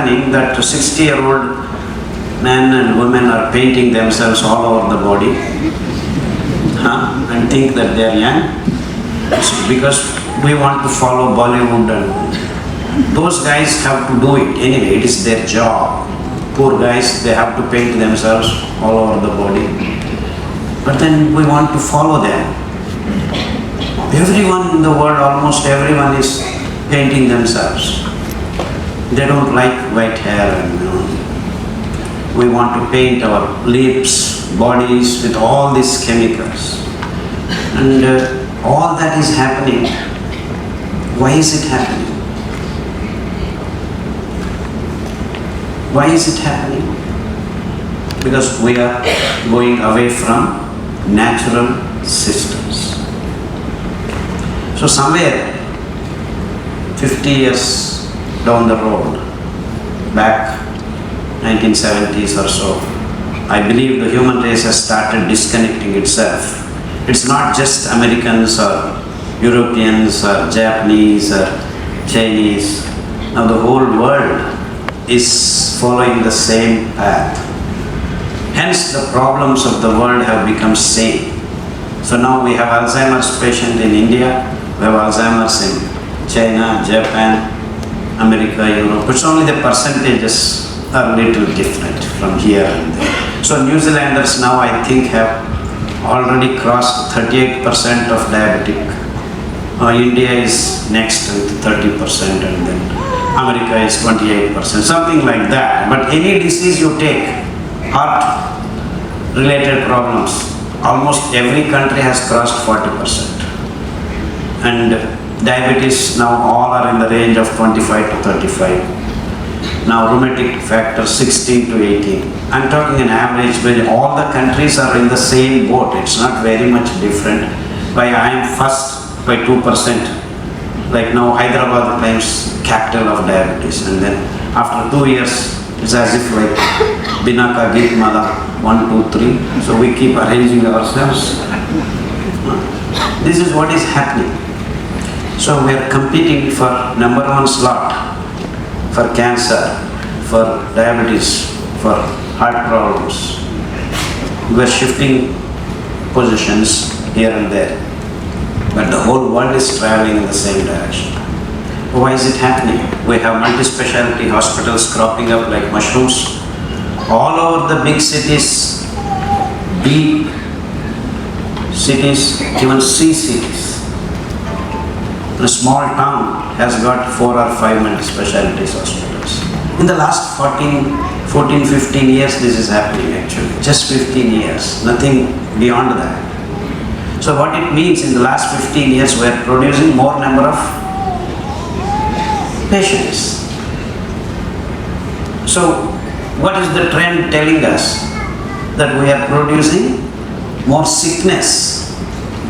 happening that 60-year-old men and women are painting themselves all over the body and think that they are young? It's because we want to follow Bollywood, and those guys have to do it anyway. It is their job. Poor guys, they have to paint themselves all over the body. But then we want to follow them. Everyone in the world, almost everyone is painting themselves. They don't like white hair, and we want to paint our lips, bodies with all these chemicals. And all that is happening. Why is it happening? Why is it happening? Because we are going away from natural systems. So somewhere 50 years down the road, back 1970s or so, I believe the human race has started disconnecting itself. It's not just Americans or Europeans or Japanese or Chinese. Now the whole world is following the same path. Hence the problems of the world have become same. So now we have Alzheimer's patient in India, we have Alzheimer's in China, Japan, America, Europe. It's only the percentages are a little different from here and there. So New Zealanders now I think have already crossed 38% of diabetic. India is next with 30%, and then America is 28%, something like that. But any disease you take, heart related problems, almost every country has crossed 40%. And diabetes now all are in the range of 25 to 35. Now rheumatic factor 16 to 18. I'm talking an average where all the countries are in the same boat. It's not very much different. Why I am first by 2%. Like now Hyderabad claims capital of diabetes, and then after 2 years it's as if like Binaka, Gitmala, 1, 2, 3. So we keep arranging ourselves. This is what is happening. So we are competing for #1 slot for cancer, for diabetes, for heart problems. We are shifting positions here and there, but the whole world is traveling in the same direction. Why is it happening? We have multi-specialty hospitals cropping up like mushrooms all over the big cities, B cities, even C cities. A small town has got 4 or 5 multi-specialty hospitals. In the last 14, 15 years this is happening actually. Just 15 years, nothing beyond that. So what it means, in the last 15 years we are producing more number of patients. So what is the trend telling us? That we are producing more sickness.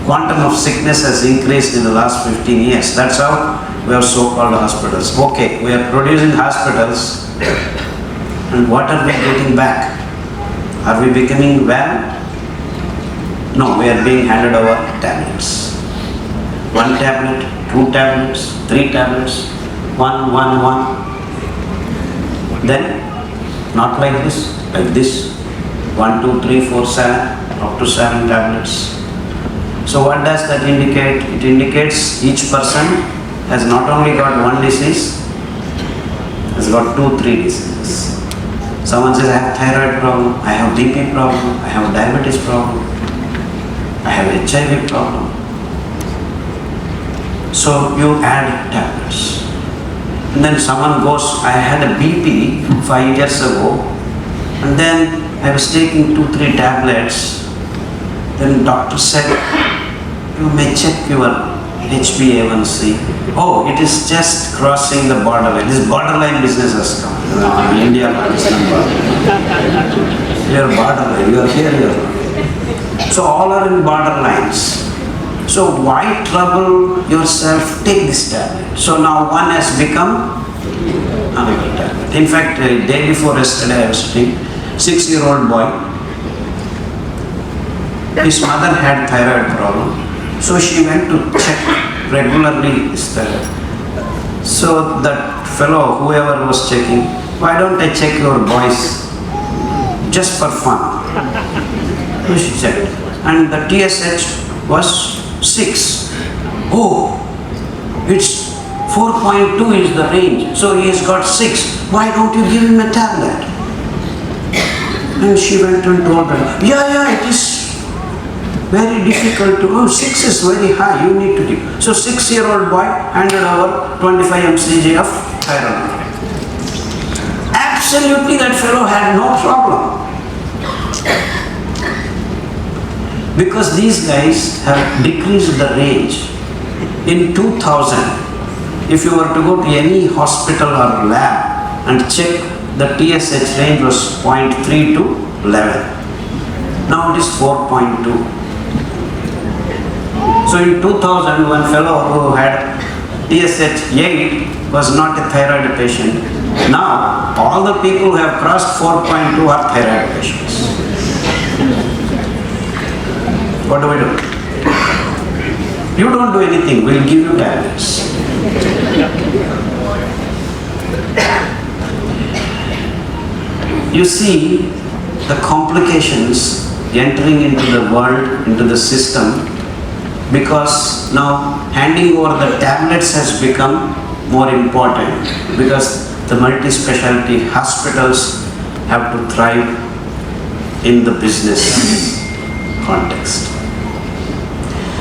Quantum of sickness has increased in the last 15 years. That's how we have so-called hospitals. Okay, we are producing hospitals, and what are we getting back? Are we becoming well? No, we are being handed over tablets. 1 tablet, 2 tablets, 3 tablets, 1. Then, not like this, like this. 1, 2, 3, 4, 7, up to 7 tablets. So what does that indicate? It indicates each person has not only got one disease, has got 2, 3 diseases. Someone says, I have thyroid problem, I have BP problem, I have diabetes problem, I have HIV problem. So you add tablets. And then someone goes, I had a BP 5 years ago, and then I was taking 2, 3 tablets. Then doctor said, you may check your HbA1c. Oh, it is just crossing the borderline. This borderline business has come. In India, Pakistan borderline. You are borderline, you are here, you are. So all are in borderlines. So why trouble yourself? Take this tablet. So now one has become another tablet. In fact, day before yesterday I was sitting, 6-year-old boy. His mother had thyroid problem. So she went to check regularly his thyroid. So that fellow, whoever was checking, why don't I check your boys just for fun? So she said, and the TSH was 6. Oh, it's 4.2 is the range, so he has got 6. Why don't you give him a tablet? And she went and told her, yeah, it is very difficult to, 6 is very high, you need to give. So 6-year-old boy handed over 25 mcg of Tylenol. Absolutely that fellow had no problem. Because these guys have decreased the range. In 2000, if you were to go to any hospital or lab and check, the TSH range was 0.3 to 11. Now it is 4.2. So in 2000, one fellow who had TSH 8 was not a thyroid patient. Now, all the people who have crossed 4.2 are thyroid patients. What do we do? You don't do anything, we'll give you tablets. You see the complications entering into the world, into the system, because now handing over the tablets has become more important, because the multi-specialty hospitals have to thrive in the business context.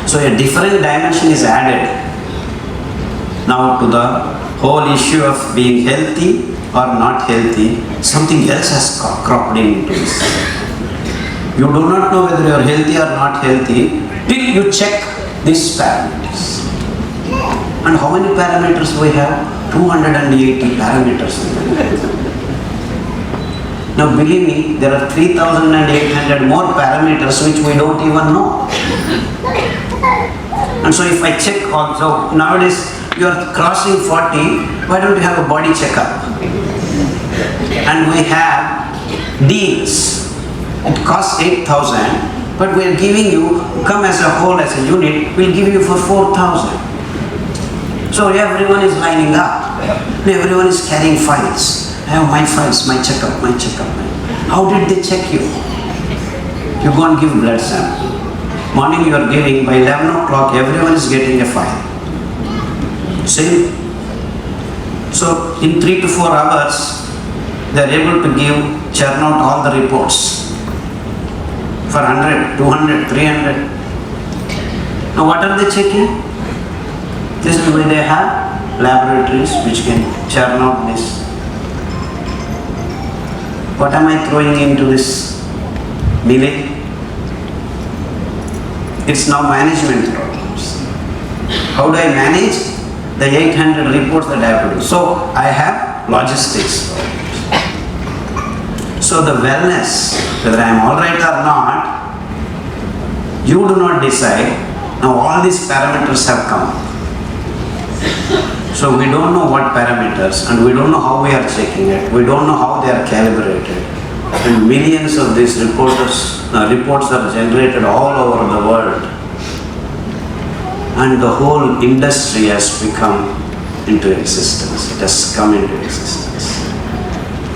So a different dimension is added now to the whole issue of being healthy or not healthy. Something else has cropped into this. You do not know whether you are healthy or not healthy till you check these parameters. And how many parameters we have? 280 parameters. Now believe me, there are 3,800 more parameters which we don't even know. And so if I check also, nowadays you are crossing 40, why don't you have a body checkup? And we have deals. It costs 8,000, but we are giving you, come as a whole, as a unit, we'll give you for 4,000. So everyone is lining up. Everyone is carrying files. I have my files, my checkup. How did they check you? You go and give blood sample. Morning you are giving, by 11 o'clock everyone is getting a file. Same. So in 3 to 4 hours, they are able to churn out all the reports for 100, 200, 300. Now what are they checking? This is where they have laboratories which can churn out this. What am I throwing into this millet? It's now management problems. How do I manage the 800 reports that I have to do? So I have logistics problems. So the wellness, whether I am alright or not, you do not decide. Now all these parameters have come. So we don't know what parameters, and we don't know how we are checking it. We don't know how they are calibrated. And millions of these reports are generated all over the world. And the whole industry has become into existence. It has come into existence.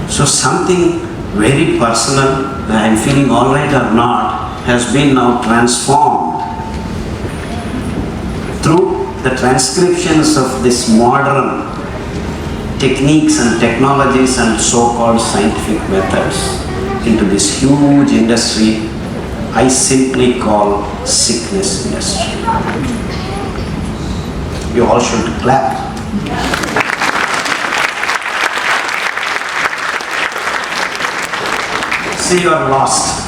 So something very personal, that I am feeling all right or not, has been now transformed through the transcriptions of this modern techniques and technologies and so-called scientific methods into this huge industry I simply call sickness industry. You all should clap. See, you are lost.